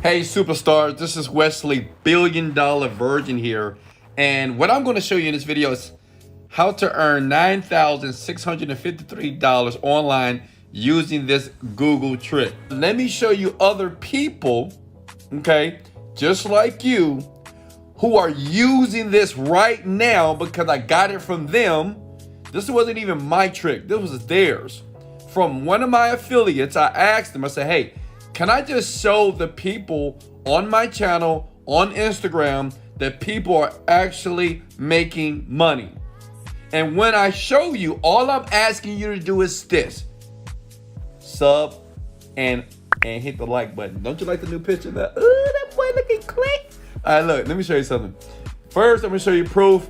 Hey superstars, this is Wesley, Billion Dollar Virgin here. And what I'm going to show you in this video is how to earn $9,653 online using this Google trick. Let me show you other people, okay, just like you, who are using this right now because I got it from them. This wasn't even my trick, this was theirs. From one of my affiliates, I asked them, I said, hey, can I just show the people on my channel, on Instagram, that people are actually making money? And when I show you, all I'm asking you to do is this. Sub and hit the like button. Don't you like the new picture? Ooh, that boy looking quick. All right, look, let me show you something. First, I'm gonna show you proof,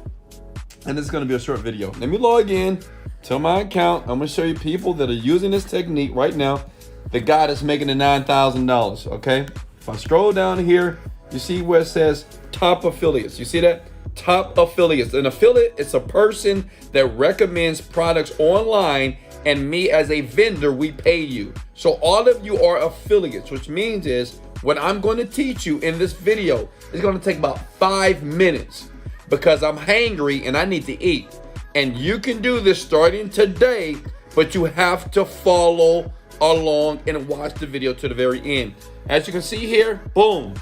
and this is gonna be a short video. Let me log in to my account. I'm gonna show you people that are using this technique right now. The guy that's making the $9,000, okay? If I scroll down here, you see where it says top affiliates. You see that? Top affiliates. An affiliate is a person that recommends products online, and me as a vendor, we pay you. So all of you are affiliates, which means is what I'm going to teach you in this video is going to take about 5 minutes because I'm hangry and I need to eat. And you can do this starting today, but you have to follow along and watch the video to the very end. As you can see here, boom,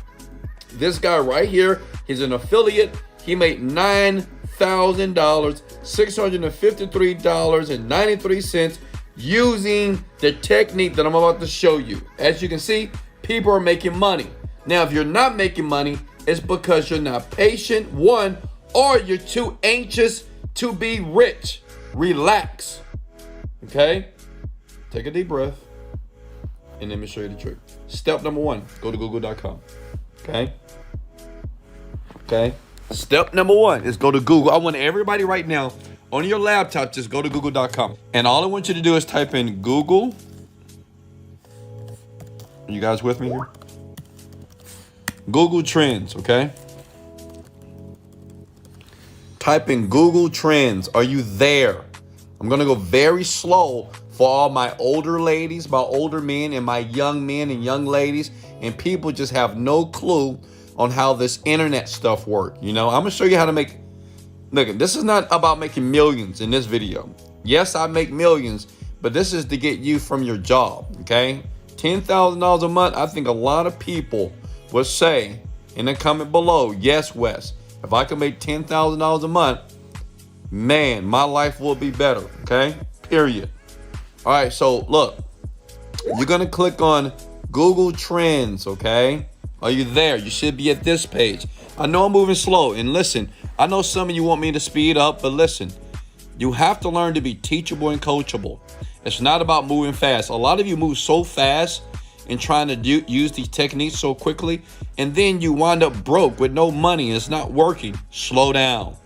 this guy right here, he's an affiliate. He made $9,653.93 using the technique that I'm about to show you. As you can see, people are making money. Now, if you're not making money, it's because you're not patient, one, or you're too anxious to be rich. Relax, okay? Take a deep breath, and let me show you the trick. Step number one, go to google.com, okay? Okay? Step number one is go to Google. I want everybody right now on your laptop, just go to google.com. And all I want you to do is type in Google. Are you guys with me here? Google Trends, okay? Type in Google Trends. Are you there? I'm going to go very slow for all my older ladies, my older men, and my young men and young ladies, and people just have no clue on how this internet stuff works. You know, I'm gonna show you how to make, look, this is not about making millions in this video. Yes, I make millions, but this is to get you from your job, okay? $10,000 a month, I think a lot of people will say in the comment below, yes, Wes, if I can make $10,000 a month, man, my life will be better, okay? Period. All right, so look, you're gonna click on Google Trends, okay? Are you there? You should be at this page. I know I'm moving slow, and listen, I know some of you want me to speed up, but listen, you have to learn to be teachable and coachable. It's not about moving fast. A lot of you move so fast and trying to use these techniques so quickly, and then you wind up broke with no money and it's not working. Slow down.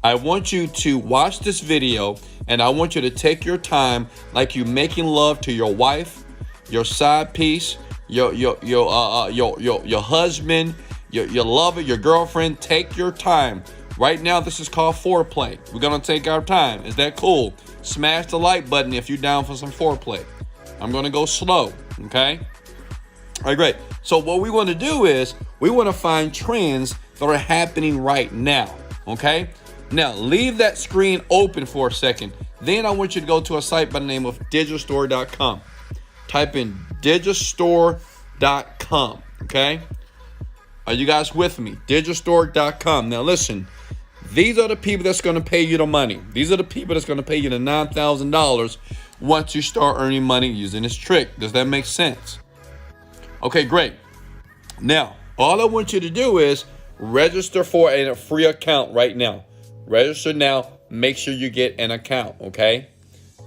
I want you to watch this video, and I want you to take your time like you making love to your wife, your side piece, your husband, your lover, your girlfriend. Take your time. Right now, this is called foreplay. We're gonna take our time. Is that cool? Smash the like button if you're down for some foreplay. I'm gonna go slow, okay? All right, great. So what we want to do is we want to find trends that are happening right now, okay? Now, leave that screen open for a second. Then I want you to go to a site by the name of Digistore.com. Type in Digistore.com, okay? Are you guys with me? Digistore.com. Now, listen, these are the people that's going to pay you the money. These are the people that's going to pay you the $9,000 once you start earning money using this trick. Does that make sense? Okay, great. Now, all I want you to do is register for a free account right now. Register now. Make sure you get an account, okay?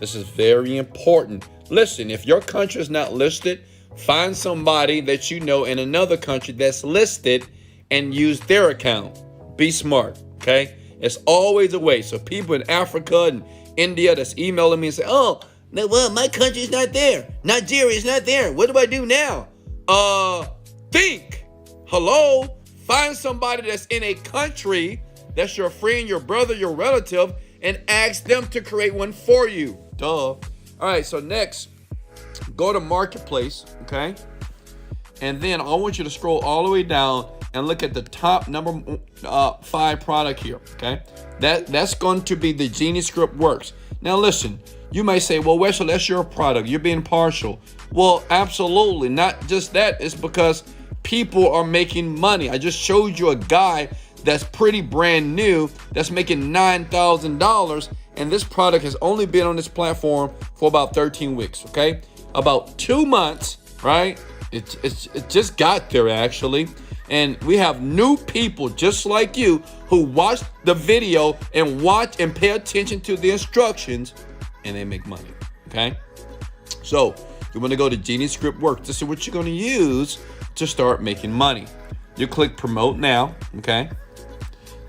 This is very important. Listen, if your country is not listed, find somebody that you know in another country that's listed and use their account. Be smart, okay? It's always a way. So people in Africa and India that's emailing me and say, oh, no, well, my country's not there. Nigeria's not there. What do I do now? Think. Hello? Find somebody that's in a country that's your friend, your brother, your relative, and ask them to create one for you. Duh. All right, so next, go to Marketplace, okay? And then I want you to scroll all the way down and look at the top number 5 product here, okay? That's going to be the GeniusScript Works. Now listen, you may say, well, Wesley, that's your product. You're being partial. Well, absolutely. Not just that. It's because people are making money. I just showed you a guy that's pretty brand new that's making $9,000, and this product has only been on this platform for about 13 weeks, okay? About 2 months, right? It just got there, actually. And we have new people just like you who watch the video and watch and pay attention to the instructions, and they make money, okay? So you want to go to GeniusScript Works. This is what you're going to use to start making money. You click Promote Now, okay?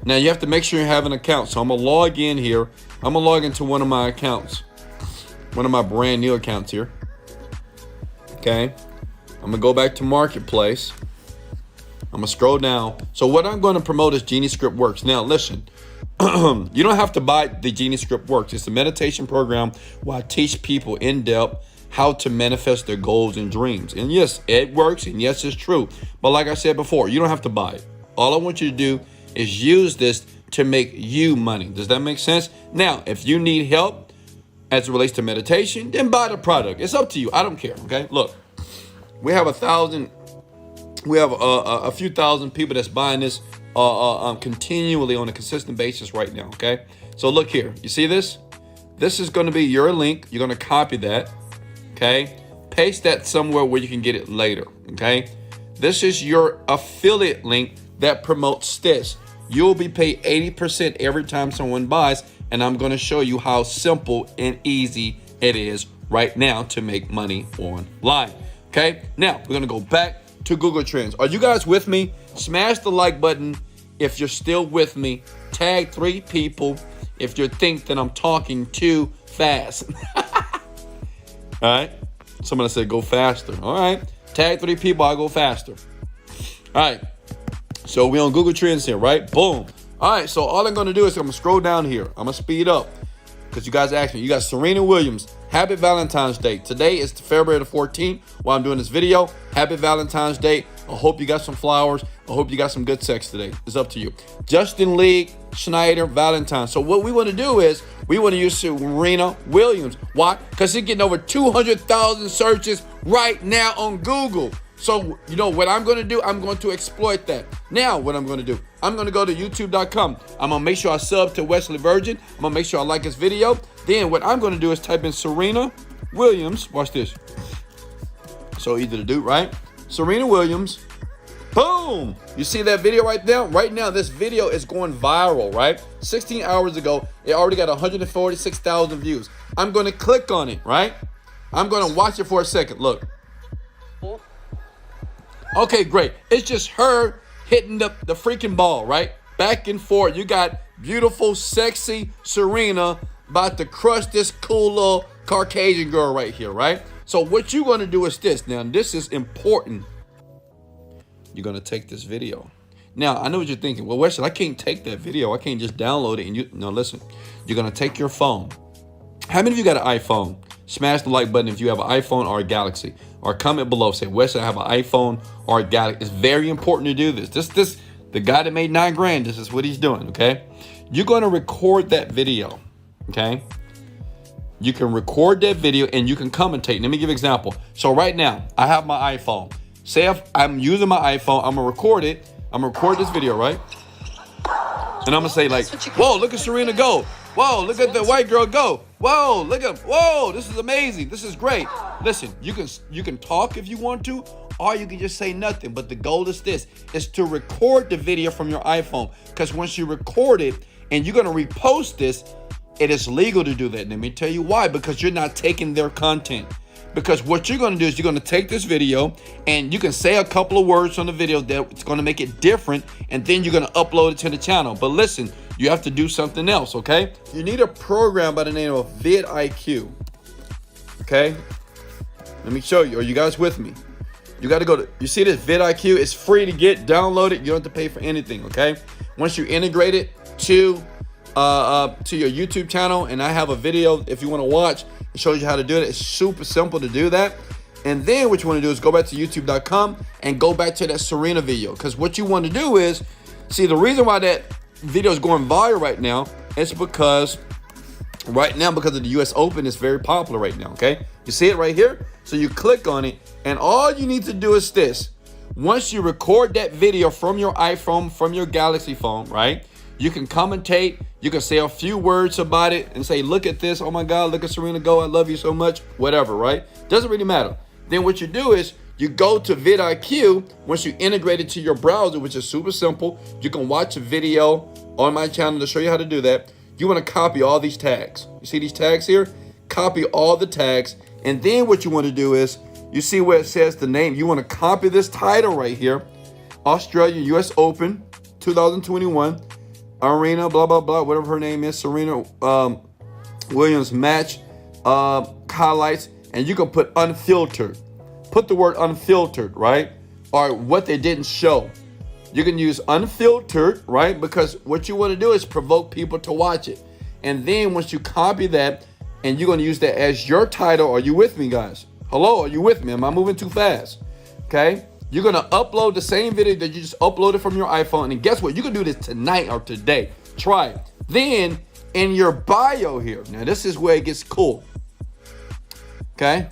Now you have to make sure you have an account. So I'm going to log in here. I'm going to log into one of my accounts, one of my brand new accounts here, okay? I'm going to go back to Marketplace. I'm gonna scroll down. So what I'm going to promote is GeniusScript Works. Now listen, you don't have to buy the GeniusScript Works. It's a meditation program where I teach people in depth how to manifest their goals and dreams. And yes, it works, and yes, it's true. But like I said before, you don't have to buy it. All I want you to do is use this to make you money. Does that make sense? Now, if you need help as it relates to meditation, then buy the product. It's up to you. I don't care. Okay, look, we have a few thousand people that's buying this continually on a consistent basis right now, okay? So look here. You see this? This is going to be your link. You're going to copy that, okay? Paste that somewhere where you can get it later, okay? This is your affiliate link that promotes this. You'll be paid 80% every time someone buys, and I'm going to show you how simple and easy it is right now to make money online, okay? Now, we're going to go back to Google Trends. Are you guys with me? Smash the like button if you're still with me. Tag 3 people if you think that I'm talking too fast. All right. Somebody said go faster. All right. Tag 3 people, I'll go faster. All right. So we're on Google Trends here, right? Boom. All right. So all I'm going to do is I'm going to scroll down here. I'm going to speed up because you guys asked me. You got Serena Williams. Happy Valentine's Day. Today is February the 14th while I'm doing this video. Happy Valentine's Day. I hope you got some flowers. I hope you got some good sex today. It's up to you. Justin League, Schneider, Valentine. So what we want to do is we want to use Serena Williams. Why? Because she's getting over 200,000 searches right now on Google. So, you know what I'm going to do? I'm going to exploit that. Now, what I'm going to do, I'm going to go to youtube.com. I'm going to make sure I sub to Wesley Virgin. I'm going to make sure I like his video. Then what I'm going to do is type in Serena Williams. Watch this. So easy to do, right? Serena Williams. Boom. You see that video right now? Right now, this video is going viral, right? 16 hours ago, it already got 146,000 views. I'm going to click on it, right? I'm going to watch it for a second. Look. Okay, great. It's just her hitting the freaking ball, right? Back and forth. You got beautiful, sexy Serena about to crush this cool little Caucasian girl right here, right? So what you're going to do is this. Now, this is important. You're going to take this video. Now, I know what you're thinking. Well, Wesley, I can't take that video. I can't just download it. And no, listen. You're going to take your phone. How many of you got an iPhone? Smash the like button if you have an iPhone or a Galaxy. Or comment below. Say, Wesley, I have an iPhone or a Galaxy. It's very important to do this. The guy that made $9,000, this is what he's doing, okay? You're going to record that video, okay? You can record that video and you can commentate. Let me give you an example. So right now, I have my iPhone. Say if I'm using my iPhone, I'm going to record it. I'm going to record this video, right? And I'm going to say like, whoa, look at Serena go. Whoa, look at the white girl go. Whoa, whoa, this is amazing. This is great. Listen, you can talk if you want to, or you can just say nothing. But the goal is this, is to record the video from your iPhone. Because once you record it and you're going to repost this, it is legal to do that. Let me tell you why. Because you're not taking their content. Because what you're going to do is you're going to take this video and you can say a couple of words on the video that's going to make it different, and then you're going to upload it to the channel. But listen, you have to do something else, okay? You need a program by the name of vidIQ, okay? Let me show you. Are you guys with me? You got to go to, you see this vidIQ? It's free to get, download it. You don't have to pay for anything, okay? Once you integrate it to your YouTube channel, and I have a video if you want to watch, it shows you how to do it. It's super simple to do that. And then what you want to do is go back to youtube.com and go back to that Serena video. Because what you want to do is, see, the reason why that video is going viral right now is because because of the US Open, it's very popular right now, okay? You see it right here? So you click on it, and all you need to do is this. Once you record that video from your iPhone, from your Galaxy phone, right? You can commentate, you can say a few words about it and say, look at this, oh my God, look at Serena go, I love you so much, whatever, right? Doesn't really matter. Then what you do is you go to vidIQ. Once you integrate it to your browser, which is super simple, you can watch a video on my channel to show you how to do that. You want to copy all these tags. You see these tags here? Copy all the tags. And then what you want to do is, you see where it says the name. You want to copy this title right here. Australia US Open 2021. Arena, blah, blah, blah, whatever her name is. Serena Williams match highlights. And you can put unfiltered. Put the word unfiltered, right? Or what they didn't show. You can use unfiltered, right? Because what you want to do is provoke people to watch it. And then once you copy that, and you're going to use that as your title. Are you with me, guys? Hello, are you with me? Am I moving too fast? Okay. You're going to upload the same video that you just uploaded from your iPhone. And guess what? You can do this tonight or today. Try it. Then in your bio here, now this is where it gets cool. Okay.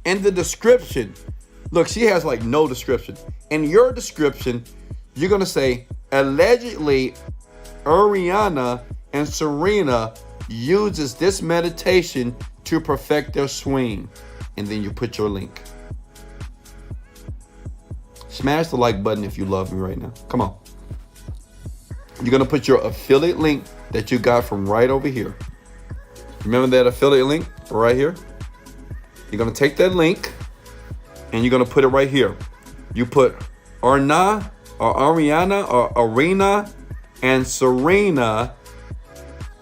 In the description, look, she has like no description. In your description, you're going to say, allegedly, Ariana and Serena uses this meditation to perfect their swing. And then you put your link. Smash the like button if you love me right now. Come on. You're going to put your affiliate link that you got from right over here. Remember that affiliate link right here? You're going to take that link and you're going to put it right here. You put Ariana and Serena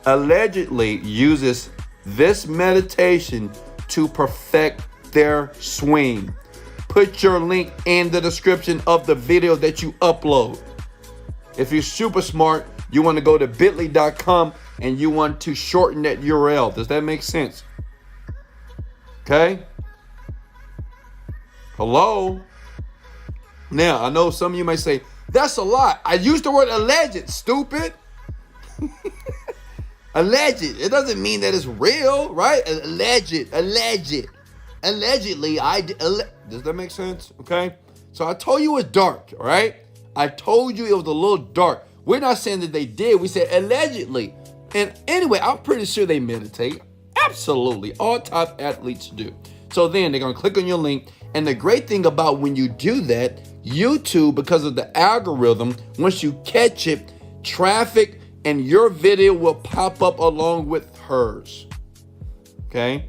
allegedly uses this meditation to perfect their swing. Put your link in the description of the video that you upload. If you're super smart, you want to go to bit.ly.com and you want to shorten that URL. Does that make sense? Okay? Hello? Now, I know some of you may say, that's a lot. I used the word alleged, stupid. Alleged. It doesn't mean that it's real, right? Allegedly, does that make sense? Okay. So I told you it's dark, all right? I told you it was a little dark. We're not saying that they did. We said allegedly. And anyway, I'm pretty sure they meditate. Absolutely. All top athletes do. So then they're going to click on your link. And the great thing about when you do that, YouTube, because of the algorithm, once you catch it, traffic and your video will pop up along with hers. Okay?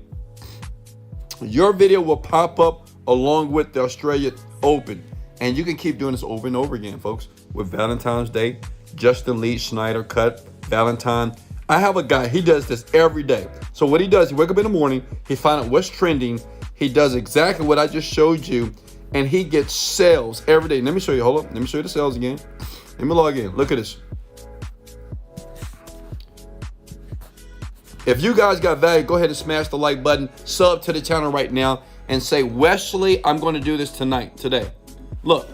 Your video will pop up along with the Australia Open. And you can keep doing this over and over again, folks. With Valentine's Day, Justin Lee Schneider cut, Valentine. I have a guy, he does this every day. So what he does, he wake up in the morning, he finds out what's trending. He does exactly what I just showed you. And he gets sales every day. Let me show you, hold up. Let me show you the sales again. Let me log in. Look at this. If you guys got value, go ahead and smash the like button, sub to the channel right now, and say, Wesley, I'm going to do this today. Look,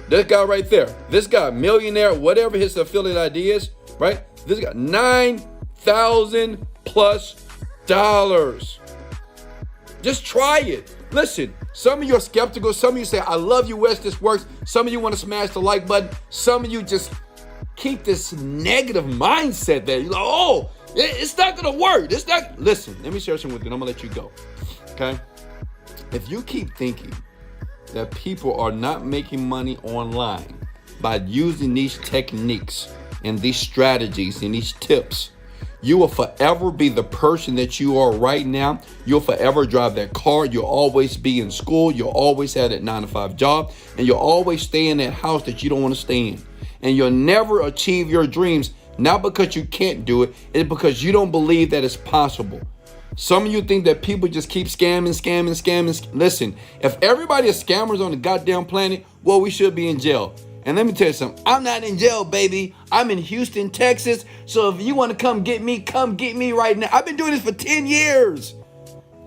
this guy right there, this guy, millionaire, whatever his affiliate ID is, right? This guy, $9,000+. Just try it. Listen, some of you are skeptical. Some of you say, I love you, Wes, this works. Some of you want to smash the like button. Some of you just keep this negative mindset there. You're like, oh, it's not going to work. It's not. Listen, let me share something with you. I'm going to let you go. Okay? If you keep thinking that people are not making money online by using these techniques and these strategies and these tips, you will forever be the person that you are right now. You'll forever drive that car. You'll always be in school. You'll always have that 9-to-5 job. And you'll always stay in that house that you don't want to stay in. And you'll never achieve your dreams, not because you can't do it. It's because you don't believe that it's possible. Some of you think that people just keep scamming. Listen, if everybody is scammers on the goddamn planet, well, we should be in jail. And let me tell you something. I'm not in jail, baby. I'm in Houston, Texas. So if you want to come get me right now. I've been doing this for 10 years.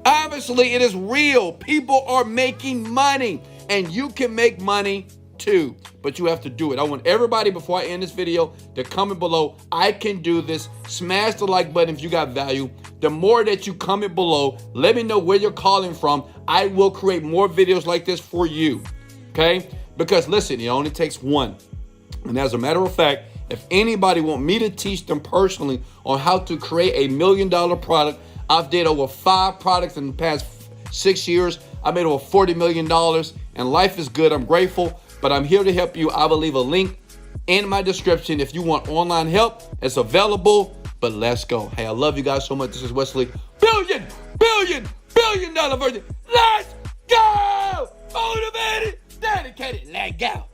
Obviously, it is real. People are making money, and you can make money too, but you have to do it. I want everybody, before I end this video, to comment below, I can do this. Smash the like button if you got value. The more that you comment below, let me know where you're calling from. I will create more videos like this for you, okay? Because listen, it only takes one. And as a matter of fact, if anybody want me to teach them personally on how to create $1 million product, I've did over 5 products in the past 6 years. I made over $40 million, and life is good. I'm grateful, but I'm here to help you. I will leave a link in my description if you want online help. It's available, but let's go. Hey, I love you guys so much. This is Wesley. Billion dollar virgin. Let's go! Motivated, dedicated, let go.